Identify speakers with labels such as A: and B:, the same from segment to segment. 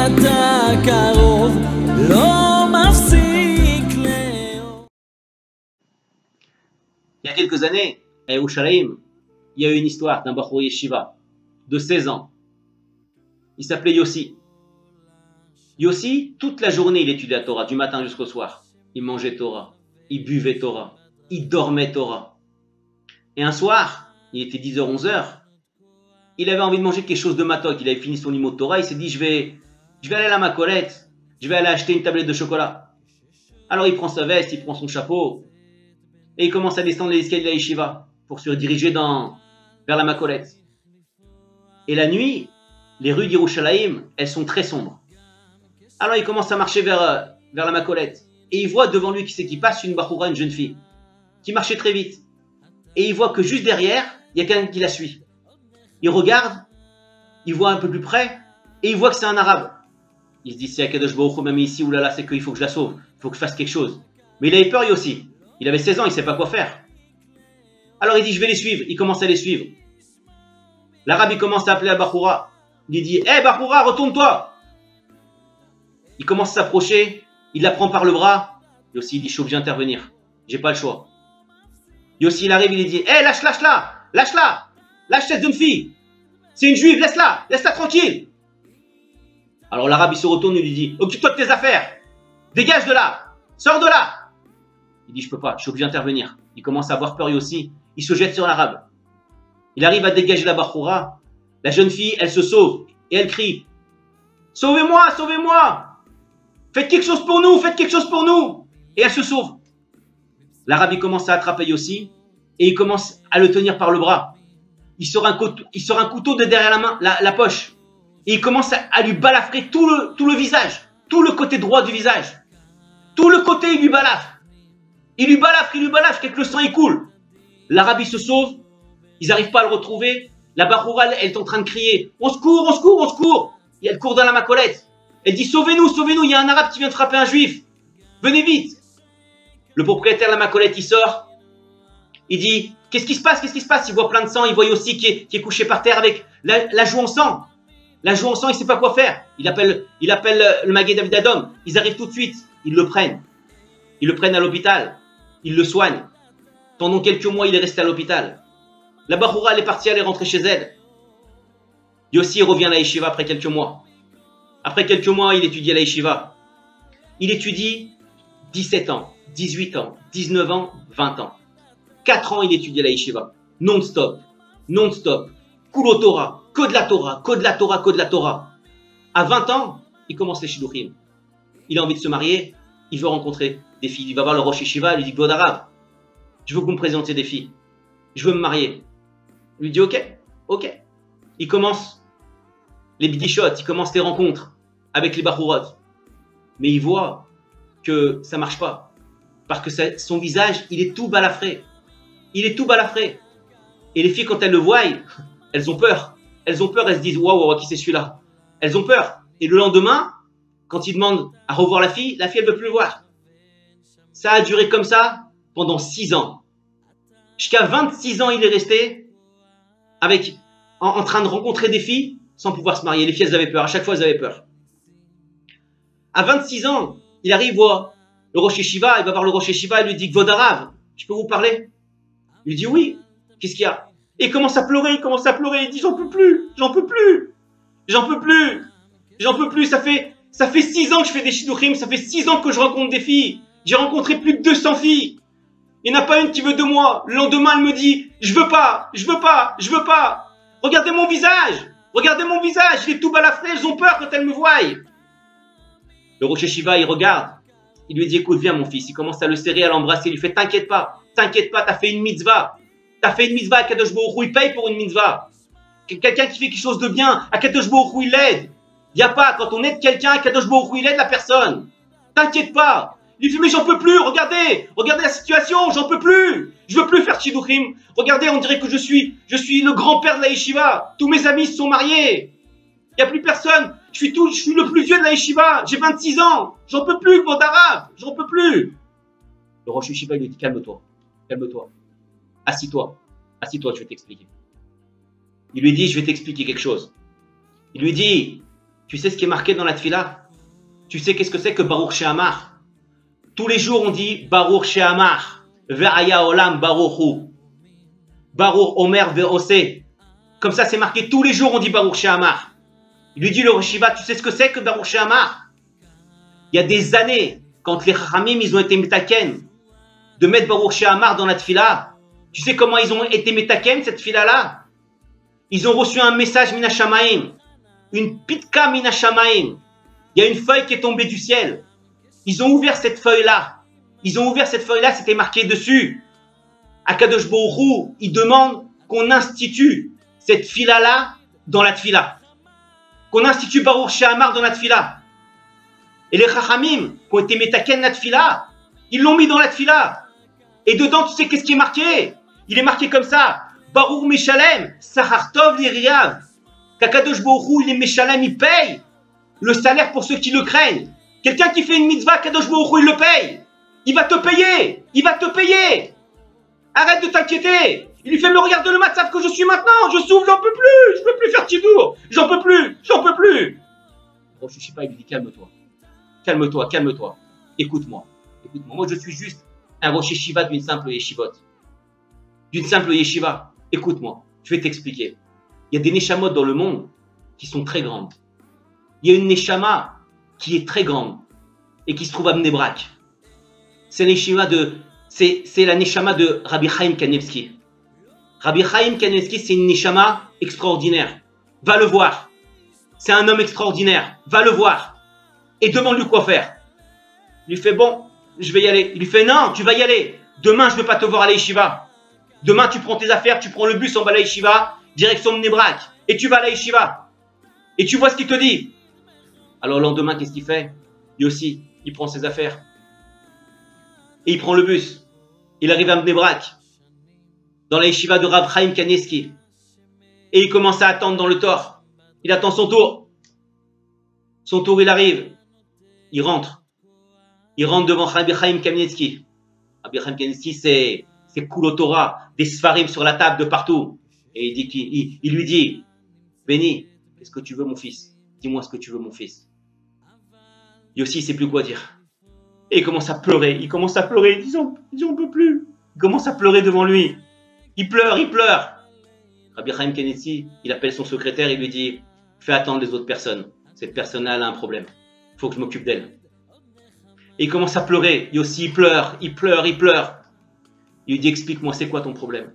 A: אתה קרוב, לא מפסיק לאהוב.
B: Il y a quelques années, à Yerushalayim, il y a eu une histoire d'un Bachur Yeshiva de 16 ans. Il s'appelait Yossi. Yossi, toute la journée, il étudiait la Torah, du matin jusqu'au soir. Il mangeait Torah, il buvait Torah, il dormait Torah. Et un soir, il était 10h, 11h, il avait envie de manger quelque chose de matok. Il avait fini son limo de Torah, il s'est dit, je vais aller à la Macolette, je vais aller acheter une tablette de chocolat. Alors il prend sa veste, il prend son chapeau, et il commence à descendre les escaliers de la Yeshiva pour se diriger vers la Macolette. Et la nuit, les rues d'Yerushalayim, elles sont très sombres. Alors il commence à marcher vers la Macolette. Et il voit devant lui qui passe, une Bachoura, une jeune fille, qui marchait très vite. Et il voit que juste derrière, il y a quelqu'un qui la suit. Il regarde, il voit un peu plus près, et il voit que c'est un arabe. Il se dit, c'est Akadosh Baruch Hu, même ici, oulala, c'est qu'il faut que je la sauve, il faut que je fasse quelque chose. Mais il avait peur lui aussi. Il avait 16 ans, il ne sait pas quoi faire. Alors il dit, je vais les suivre. Il commence à les suivre. L'arabe, il commence à appeler la Bachoura. Il dit, hé Bachoura, retourne-toi. Il commence à s'approcher, il la prend par le bras. Yossi, il dit, je suis obligé d'intervenir. J'ai pas le choix. Yossi, il arrive, il lui dit, hé, lâche-la, lâche cette jeune fille. C'est une juive, laisse-la tranquille. Alors l'arabe, il se retourne, il lui dit, occupe-toi de tes affaires. Dégage de là, sors de là. Il dit, je peux pas, je suis obligé d'intervenir. Il commence à avoir peur Yossi, il se jette sur l'arabe. Il arrive à dégager la Bachoura. La jeune fille, elle se sauve et elle crie, sauvez-moi, sauvez-moi. Faites quelque chose pour nous, faites quelque chose pour nous. Et elle se sauve. L'arabe, il commence à attraper Yossi et il commence à le tenir par le bras. Il sort un couteau de derrière la main, la poche. Et il commence à lui balafrer tout le visage, tout le côté droit du visage. Tout le côté, il lui balafre. Il lui balafre, que le sang il coule. L'arabe, il se sauve. Ils n'arrivent pas à le retrouver. La Bachoura, elle est en train de crier, on secours, on secours, on secours. Et elle court dans la Macolette. Elle dit, sauvez-nous, sauvez-nous, il y a un arabe qui vient de frapper un juif. Venez vite. Le propriétaire de la Macolette, il sort. Il dit, qu'est-ce qui se passe, qu'est-ce qui se passe? Il voit plein de sang, il voit aussi qui est couché par terre avec la joue en sang. La joue en sang, il ne sait pas quoi faire. Il appelle le Magué David Adom. Ils arrivent tout de suite. Ils le prennent. Ils le prennent à l'hôpital. Ils le soignent. Pendant quelques mois, il est resté à l'hôpital. La Bachoura, elle est partie, elle est rentrée chez elle. Yossi revient à la Yeshiva après quelques mois. Après quelques mois, il étudie à la Yeshiva. Il étudie 17 ans, 18 ans, 19 ans, 20 ans. 4 ans, il étudie à la Yeshiva. Non-stop. Non-stop. Kulo Torah. Que de la Torah. Que de la Torah. Que de la Torah. À 20 ans, il commence les Shidduchim. Il a envie de se marier. Il veut rencontrer des filles. Il va voir le Rosh Yeshiva. Il lui dit, Kvod Arav, je veux que vous me présentiez des filles. Je veux me marier. Il lui dit, ok. Ok. Il commence les bidishot. Il commence les rencontres avec les Bachurot. Mais il voit que ça ne marche pas. Parce que son visage, il est tout balafré. Il est tout balafré. Et les filles, quand elles le voient, elles ont peur. Elles ont peur, elles se disent, waouh, qui c'est celui-là? Elles ont peur. Et le lendemain, quand il demande à revoir la fille, elle ne veut plus le voir. Ça a duré comme ça pendant 6 ans. Jusqu'à 26 ans, il est resté en train de rencontrer des filles sans pouvoir se marier. Les filles, elles avaient peur. À chaque fois, elles avaient peur. À 26 ans, il arrive voir le Rosh Yeshiva. Il va voir le Rosh Yeshiva. Il lui dit, Kvod Arav, je peux vous parler? Il lui dit, oui. Qu'est-ce qu'il y a? Et il commence à pleurer. Il dit, j'en peux plus. Ça fait 6 ans que je fais des shidduchim. Ça fait 6 ans que je rencontre des filles. J'ai rencontré plus de 200 filles. Il n'y en a pas une qui veut de moi. Le lendemain, elle me dit, je veux pas. Regardez mon visage. Il est tout balafré. Elles ont peur quand elles me voient. Le Rosh Yeshiva, il regarde. Il lui dit, écoute, viens mon fils. Il commence à le serrer, à l'embrasser. Il lui fait, t'inquiète pas, t'as fait une mitzvah. Akadosh Baruch Hu, il paye pour une mitzvah. Quelqu'un qui fait quelque chose de bien, Akadosh Baruch Hu, il l'aide. Il n'y a pas, quand on aide quelqu'un, Akadosh Baruch Hu, il aide la personne. T'inquiète pas. Il fait, mais j'en peux plus, regardez la situation, j'en peux plus. Je veux plus faire shidduchim. Regardez, on dirait que je suis le grand-père de la yeshiva. Tous mes amis se sont mariés. Il n'y a plus personne. Je suis le plus vieux de la yeshiva. J'ai 26 ans. J'en peux plus, Kvod Arav. J'en peux plus. Le Rosh Yeshiva, il lui dit, calme-toi. Assis-toi, je vais t'expliquer. Il lui dit, je vais t'expliquer quelque chose. Il lui dit, Tu sais ce qui est marqué dans la tfila? Tu sais qu'est-ce que c'est que Baruch She'amar? Tous les jours on dit Baruch She'amar, Ve'aya Olam Baruchu, Baruch Omer Ve'ose. Comme ça c'est marqué tous les jours on dit Baruch She'amar. Il lui dit le Rosh Yeshiva, tu sais ce que c'est que Baruch She'amar? Il y a des années, quand les Chachamim ils ont été metaken de mettre Baruch She'amar dans la tfila, tu sais comment ils ont été metaken cette tfila-là? Ils ont reçu un message Mina Shamaim, une pitka Mina Shamaim. Il y a une feuille qui est tombée du ciel. Ils ont ouvert cette feuille-là. C'était marqué dessus. Akadosh Baruch Hu, il demande qu'on institue cette tfila-là dans la tfila. Qu'on institue Baruch She'amar dans la tfila. Et les Chachamim, qui ont été metaken la tfila, ils l'ont mis dans la tfila. Et dedans, tu sais qu'est-ce qui est marqué? Il est marqué comme ça. Baruch Meshalem, Sachar Tov Liriav. Qu'Akadosh Baruch Hu, il est Meshalem, il paye le salaire pour ceux qui le craignent. Quelqu'un qui fait une mitzvah, Kadosh Baruch Hu, il le paye. Il va te payer. Il va te payer. Arrête de t'inquiéter. Il lui fait, me regarde le matzav que je suis maintenant. Je souffre, j'en peux plus. Je peux plus faire Tidour. J'en peux plus. Bon, je sais pas, il lui dit, calme-toi. Calme-toi. Écoute-moi. Moi, je suis juste un Rosh Yeshiva d'une simple yeshivot. Écoute-moi. Je vais t'expliquer. Il y a des neshamot dans le monde qui sont très grandes. Il y a une neshama qui est très grande et qui se trouve à Bnei Brak. C'est la neshama de Rabbi Chaim Kanevski. Rabbi Chaim Kanevski, c'est une neshama extraordinaire. Va le voir. C'est un homme extraordinaire. Va le voir. Et demande-lui quoi faire. Il lui fait, bon, je vais y aller. Il lui fait, non, tu vas y aller. Demain, je ne veux pas te voir à l'Yeshiva. Demain, tu prends tes affaires, tu prends le bus en bas à l'Yeshiva, direction Bnei Brak. Et tu vas à l'Yeshiva. Et tu vois ce qu'il te dit. Alors le lendemain, qu'est-ce qu'il fait? Lui aussi, il prend ses affaires. Et il prend le bus. Il arrive à Bnei Brak, dans la yeshiva de Rav Chaim Kanevski. Et il commence à attendre dans le tor. Il attend son tour. Son tour, il arrive. Il rentre. Il rentre devant Rabbi Chaim Kanevski. Rabbi Chaim Kanevski, c'est Kulo Torah, des Sfarim sur la table de partout. Et il lui dit, Béni, qu'est-ce que tu veux mon fils? Dis-moi ce que tu veux mon fils. Lui aussi, il ne sait plus quoi dire. Et il commence à pleurer. Il dit, j'en peux plus. Il commence à pleurer devant lui. Il pleure. Rabbi Chaim Kanevski, il appelle son secrétaire, il lui dit, fais attendre les autres personnes. Cette personne-là, elle a un problème. Il faut que je m'occupe d'elle. Et il commence à pleurer. Lui aussi, il pleure. Il lui dit, explique-moi, c'est quoi ton problème?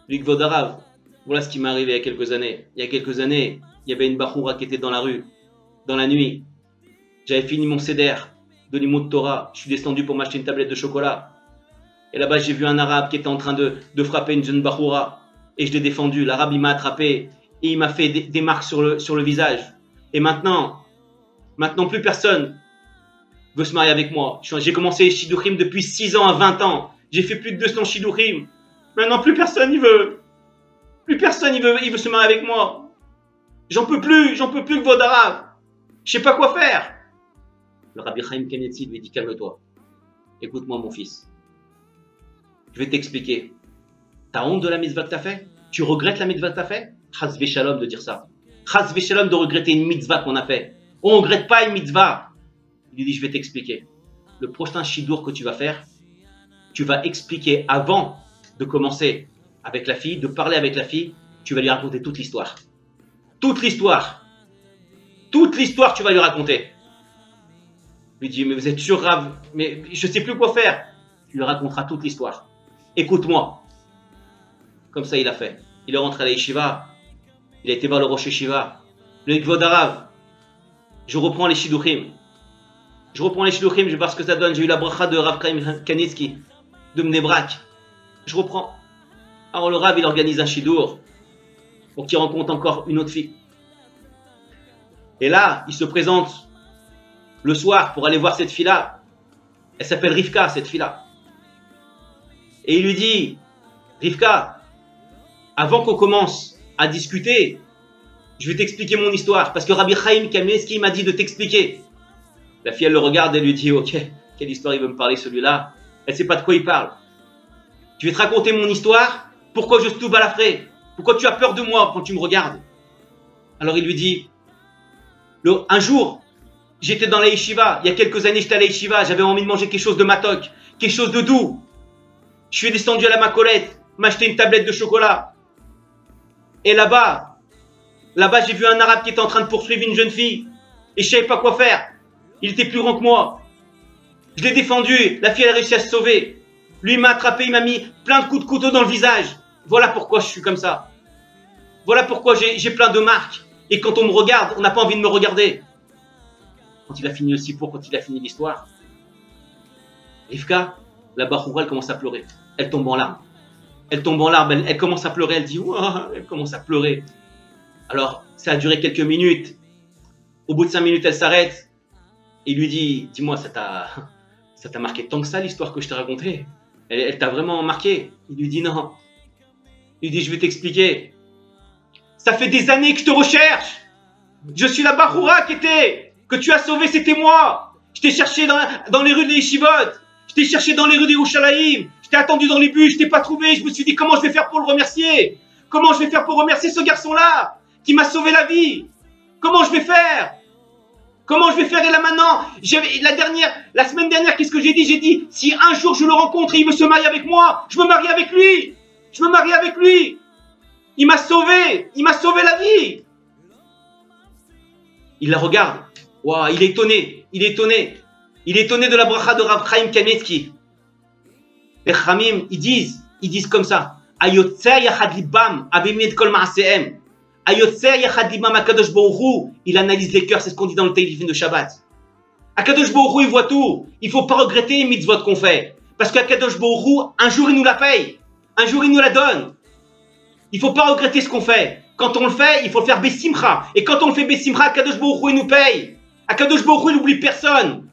B: Lui dit, Vodarav, voilà ce qui m'est arrivé il y a quelques années. Il y avait une bachoura qui était dans la rue, dans la nuit. J'avais fini mon seder de Limud Torah. Je suis descendu pour m'acheter une tablette de chocolat. Et là-bas, j'ai vu un arabe qui était en train de frapper une jeune bachoura. Et je l'ai défendu. L'arabe, il m'a attrapé et il m'a fait des marques sur le visage. Et maintenant, plus personne veut se marier avec moi. J'ai commencé les Shidduchim depuis 6 ans à 20 ans. J'ai fait plus de 200 Shidduchim. Maintenant, plus personne il veut se marier avec moi. J'en peux plus que vos arabes. Je sais pas quoi faire. Le Rabbi Chaim Kanevski lui dit, calme-toi. Écoute-moi mon fils. Je vais t'expliquer. T'as honte de la mitzvah que t'as fait? Tu regrettes la mitzvah que t'as fait? Chas v'shalom de dire ça. Chas v'shalom de regretter une mitzvah qu'on a fait. On ne regrette pas une mitzvah. Il lui dit, je vais t'expliquer. Le prochain shidur que tu vas faire, tu vas expliquer avant de commencer avec la fille, de parler avec la fille, tu vas lui raconter toute l'histoire. Toute l'histoire, tu vas lui raconter. Il lui dit, mais vous êtes sûr, Rav? Mais je ne sais plus quoi faire. Tu lui raconteras toute l'histoire. Écoute-moi. Comme ça, il a fait. Il est rentré à la yeshiva. Il a été voir le Rosh Yeshiva. Le Kvod Arav. Je reprends les Shidduchim. Je vais voir ce que ça donne. J'ai eu la bracha de Rav Chaim Kanevski, de Bnei Brak. Je reprends. Alors le Rav, il organise un Shidur pour qu'il rencontre encore une autre fille. Et là, il se présente le soir pour aller voir cette fille-là. Elle s'appelle Rivka, cette fille-là. Et il lui dit, Rivka, avant qu'on commence à discuter, je vais t'expliquer mon histoire. Parce que Rabbi Chaim Kanevski m'a dit de t'expliquer. La fille, elle le regarde, elle lui dit, ok, quelle histoire il veut me parler celui-là? Elle ne sait pas de quoi il parle. Je vais te raconter mon histoire. Pourquoi je suis tout balafré? Pourquoi tu as peur de moi quand tu me regardes? Alors il lui dit, Un jour, j'étais dans la yeshiva. Il y a quelques années, j'étais à la yeshiva. J'avais envie de manger quelque chose de matok, quelque chose de doux. Je suis descendu à la Macolette, m'acheter une tablette de chocolat. Et là-bas, j'ai vu un arabe qui était en train de poursuivre une jeune fille. Et je savais pas quoi faire. Il était plus grand que moi. Je l'ai défendu. La fille, elle a réussi à se sauver. Lui, il m'a attrapé, il m'a mis plein de coups de couteau dans le visage. Voilà pourquoi je suis comme ça. Voilà pourquoi j'ai plein de marques. Et quand on me regarde, on n'a pas envie de me regarder. Quand il a fini le sipour, quand il a fini l'histoire, Rivka, la Bachoura, elle commence à pleurer. Elle tombe en larmes. Elle tombe en larmes, elle commence à pleurer, elle dit ouah, elle commence à pleurer. Alors, ça a duré quelques minutes. Au bout de 5 minutes, elle s'arrête. Il lui dit, dis-moi, ça t'a marqué tant que ça, l'histoire que je t'ai racontée? Elle t'a vraiment marqué? Il lui dit non. Il dit, je vais t'expliquer. Ça fait des années que je te recherche. Je suis la Bachoura que tu as sauvée, c'était moi. Je t'ai cherché dans les rues de Yeshivot. Je t'ai cherché dans les rues de Yerushalayim. Je t'ai attendu dans les bus, je t'ai pas trouvé. Je me suis dit, comment je vais faire pour le remercier? Comment je vais faire pour remercier ce garçon-là qui m'a sauvé la vie? Comment je vais faire? Comment je vais faire? Et là maintenant, la semaine dernière, qu'est-ce que j'ai dit? J'ai dit, si un jour je le rencontre et il veut se marier avec moi, je me marie avec lui. Je me marie avec lui. Il m'a sauvé la vie. Il la regarde. Waouh, il est étonné. Il est étonné de la bracha de Rav Chaim Kanievski. Les Chamim, ils disent comme ça. Ayotzer yachad libam avimid kol ma'asehem. Ayotzer yachad libam Akadosh Baruch Hu. Il analyse les cœurs, c'est ce qu'on dit dans le Teilifim de Shabbat. Akadosh Baruch Hu, il voit tout. Il ne faut pas regretter les mitzvot qu'on fait. Parce qu'Akadosh Baruch Hu, un jour il nous la paye. Un jour il nous la donne. Il ne faut pas regretter ce qu'on fait. Quand on le fait, il faut le faire Bessimcha. Et quand on le fait Bessimcha, Akadosh Baruch Hu, il nous paye. Akadosh Baruch Hu, il n'oublie personne.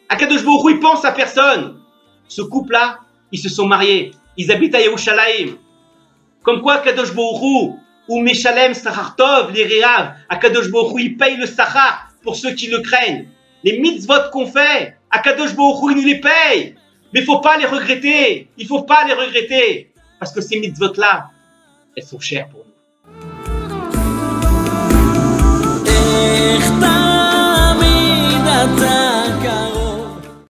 B: Akadosh Baruch Hu, il pense à personne. Ce couple-là, ils se sont mariés. Ils habitent à Yerushalayim. Comme quoi, Akadosh Baruch Hu, ou Meshalem Sachar Tov, les Réav, Akadosh Baruch Hu, il paye le Sachar pour ceux qui le craignent. Les mitzvot qu'on fait, Akadosh Baruch Hu, il nous les paye. Mais il ne faut pas les regretter. Il ne faut pas les regretter. Parce que ces mitzvot-là, elles sont chères pour nous.